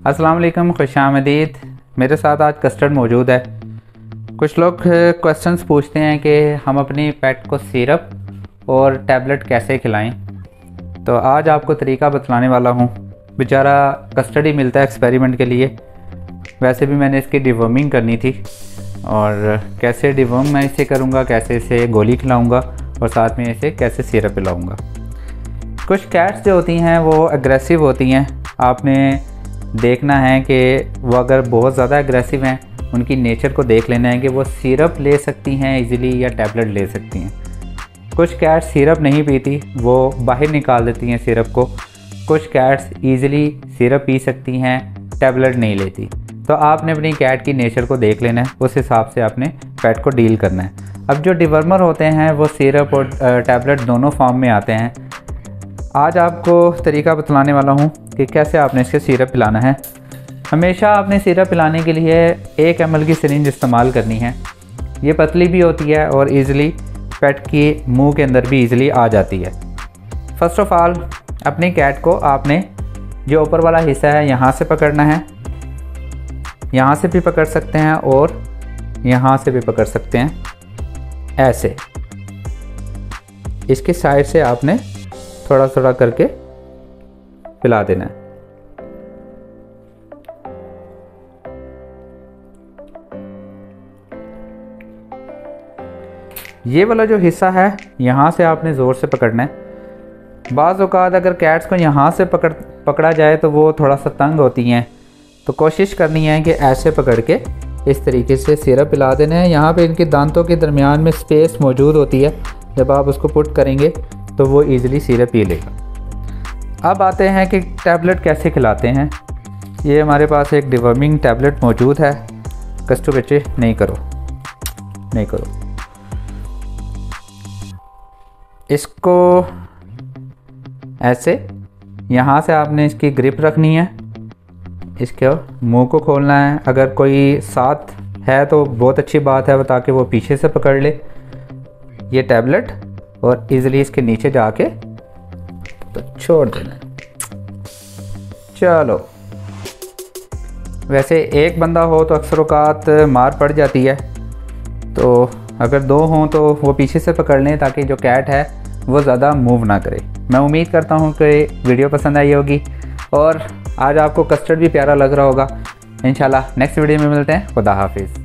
अस्सलाम वालेकुम, खुशामदीद। मेरे साथ आज कस्टर्ड मौजूद है। कुछ लोग क्वेश्चंस पूछते हैं कि हम अपनी पेट को सिरप और टैबलेट कैसे खिलाएं, तो आज आपको तरीका बतलाने वाला हूं। बेचारा कस्टर्ड ही मिलता है एक्सपेरिमेंट के लिए। वैसे भी मैंने इसकी डिवॉर्मिंग करनी थी, और कैसे डिवॉर्म मैं इसे करूंगा, कैसे इसे गोली खिलाऊंगा और साथ में इसे कैसे सिरप पिलाऊंगा। कुछ कैट्स जो होती हैं वो एग्रेसिव होती हैं। आपने देखना है कि वो अगर बहुत ज़्यादा एग्रेसिव हैं, उनकी नेचर को देख लेना है कि वो सिरप ले सकती हैं इजीली या टैबलेट ले सकती हैं। कुछ कैट्स सिरप नहीं पीती, वो बाहर निकाल देती हैं सिरप को। कुछ कैट्स इजीली सिरप पी सकती हैं, टैबलेट नहीं लेती। तो आपने अपनी कैट की नेचर को देख लेना है, उस हिसाब से आपने पेट को डील करना है। अब जो डिवर्मर होते हैं वो सिरप और टैबलेट दोनों फॉर्म में आते हैं। आज आपको तरीका बतलाने वाला हूँ कि कैसे आपने इसके सिरप पिलाना है। हमेशा आपने सिरप पिलाने के लिए 1 ml की सिरिंज इस्तेमाल करनी है। ये पतली भी होती है और इजीली पेट के मुंह के अंदर भी इजीली आ जाती है। फर्स्ट ऑफ ऑल अपनी कैट को आपने जो ऊपर वाला हिस्सा है यहाँ से पकड़ना है। यहाँ से भी पकड़ सकते हैं और यहाँ से भी पकड़ सकते हैं। ऐसे इसके साइड से आपने थोड़ा थोड़ा करके पिला देना है। ये वाला जो हिस्सा है यहाँ से आपने ज़ोर से पकड़ना है। बाज़ औक़ात अगर कैट्स को यहाँ से पकड़ा जाए तो वो थोड़ा सा तंग होती हैं, तो कोशिश करनी है कि ऐसे पकड़ के इस तरीके से सिरप पिला देना है। यहाँ पे इनके दांतों के दरमियान में स्पेस मौजूद होती है, जब आप उसको पुट करेंगे तो वो इजीली सिरप पी लेगा। अब आते हैं कि टैबलेट कैसे खिलाते हैं। ये हमारे पास एक डिवर्मिंग टैबलेट मौजूद है। कस्टू बच्चे नहीं करो। इसको ऐसे यहाँ से आपने इसकी ग्रिप रखनी है, इसके मुंह को खोलना है। अगर कोई साथ है तो बहुत अच्छी बात है, ताकि वो पीछे से पकड़ ले ये टैबलेट और इजीली इसके नीचे जाके तो छोड़ देना। चलो, वैसे एक बंदा हो तो अक्सर औक़ात मार पड़ जाती है, तो अगर 2 हों तो वो पीछे से पकड़ लें ताकि जो कैट है वो ज़्यादा मूव ना करे। मैं उम्मीद करता हूँ कि वीडियो पसंद आई होगी और आज आपको कस्टर्ड भी प्यारा लग रहा होगा। इंशाल्लाह नेक्स्ट वीडियो में मिलते हैं। खुदा हाफिज़।